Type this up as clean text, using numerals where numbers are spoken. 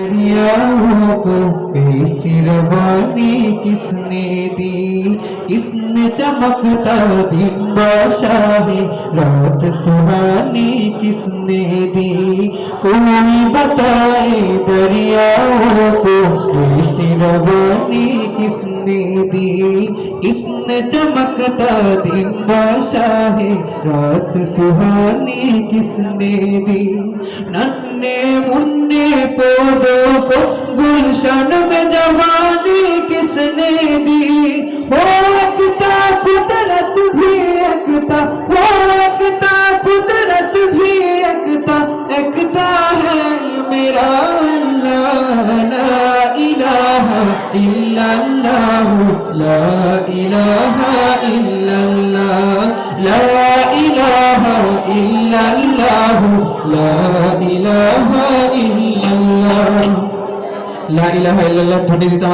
दरियाओं को ऐसी रवानी किसने दी, किसने चमकता दिन बादशाही रात सुहानी किसने दी। कोई बताए दरियाओं को ऐसी रवानी किसने दी, किसने चमकता दिन बादशाही रात सुहानी किसने दी। नन्हे मुन्ने पौधों को गुलशन में जवानी किसने दी। वो एकता कुदरत भी एकता, वो एकता कुदरत भी एकता, एकता है मेरा अल्लाह। ला इलाहा इल्लल्लाह, ला इलाहा इल्लल्लाह, ला इलाहा इल्लल्लाह, ला इलाहा इल्लल्लाह। ला इलाहा इल्लल्लाह ধ্বনি দিতে